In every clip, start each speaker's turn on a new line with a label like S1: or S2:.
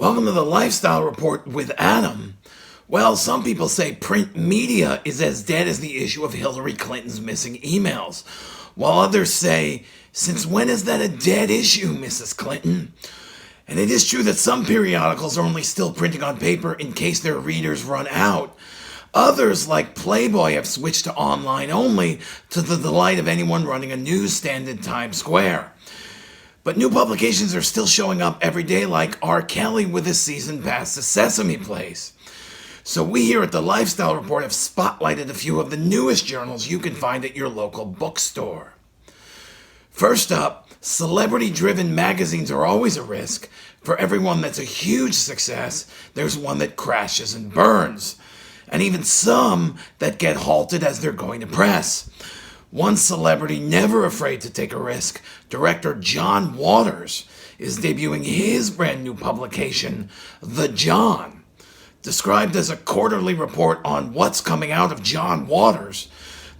S1: Welcome to the Lifestyle Report with Adam. Well, some people say print media is as dead as the issue of Hillary Clinton's missing emails, while others say, since when is that a dead issue, Mrs. Clinton? And it is true that some periodicals are only still printing on paper in case their readers run out. Others, like Playboy, have switched to online only to the delight of anyone running a newsstand in Times Square. But new publications are still showing up every day, like R. Kelly with his season pass to Sesame Place. So we here at the Lifestyle Report have spotlighted a few of the newest journals you can find at your local bookstore. First up, celebrity-driven magazines are always a risk. For everyone that's a huge success, there's one that crashes and burns, and even some that get halted as they're going to press. One celebrity never afraid to take a risk, director John Waters, is debuting his brand new publication, The John. Described as a quarterly report on what's coming out of John Waters,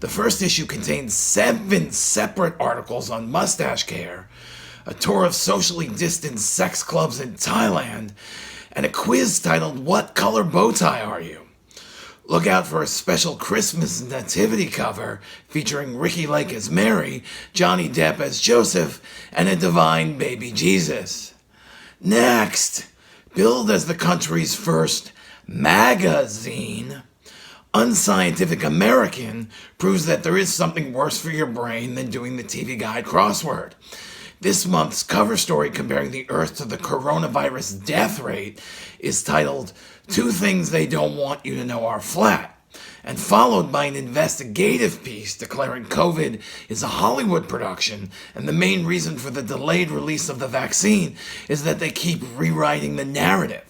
S1: the first issue contains 7 separate articles on mustache care, a tour of socially distanced sex clubs in Thailand, and a quiz titled, What Color Bow Tie Are You? Look out for a special Christmas nativity cover featuring Ricky Lake as Mary, Johnny Depp as Joseph, and a divine baby Jesus. Next, billed as the country's first magazine, Unscientific American proves that there is something worse for your brain than doing the TV Guide crossword. This month's cover story comparing the Earth to the coronavirus death rate is titled, 2 Things They Don't Want You to Know Are Flat, and followed by an investigative piece declaring COVID is a Hollywood production and the main reason for the delayed release of the vaccine is that they keep rewriting the narrative.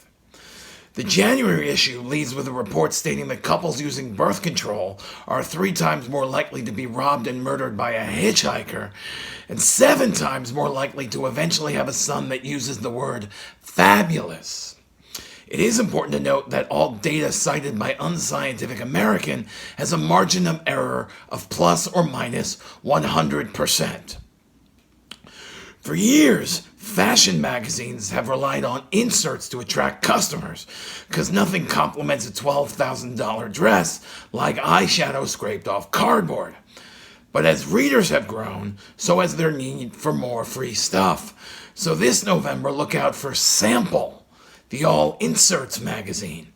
S1: The January issue leads with a report stating that couples using birth control are 3 times more likely to be robbed and murdered by a hitchhiker, and 7 times more likely to eventually have a son that uses the word fabulous. It is important to note that all data cited by Unscientific American has a margin of error of plus or minus 100%. For years, fashion magazines have relied on inserts to attract customers, because nothing compliments a $12,000 dress like eyeshadow scraped off cardboard. But as readers have grown, so has their need for more free stuff. So this November, look out for Sample, the All Inserts magazine.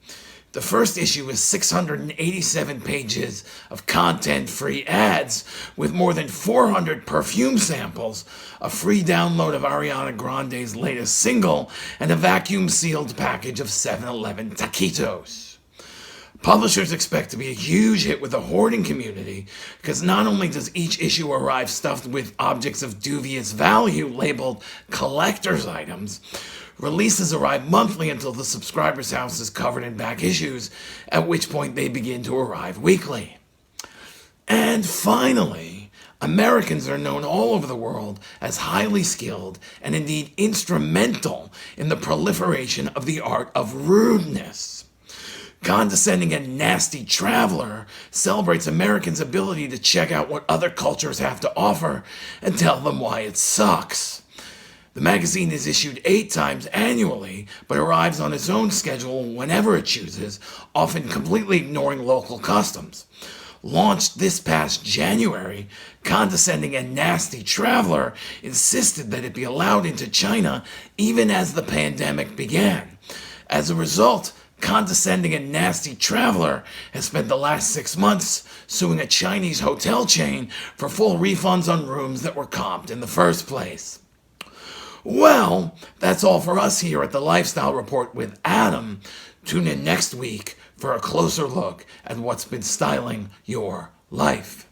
S1: The first issue is 687 pages of content-free ads with more than 400 perfume samples, a free download of Ariana Grande's latest single, and a vacuum-sealed package of 7-Eleven taquitos. Publishers expect to be a huge hit with the hoarding community because not only does each issue arrive stuffed with objects of dubious value labeled collector's items, releases arrive monthly until the subscriber's house is covered in back issues, at which point they begin to arrive weekly. And finally, Americans are known all over the world as highly skilled and indeed instrumental in the proliferation of the art of rudeness. Condescending and Nasty Traveler celebrates Americans' ability to check out what other cultures have to offer and tell them why it sucks. The magazine is issued 8 times annually, but arrives on its own schedule whenever it chooses, often completely ignoring local customs. Launched this past January, Condescending and Nasty Traveler insisted that it be allowed into China even as the pandemic began. As a result, Condescending and Nasty Traveler has spent the last 6 months suing a Chinese hotel chain for full refunds on rooms that were comped in the first place. Well, that's all for us here at the Lifestyle Report with Adam. Tune in next week for a closer look at what's been styling your life.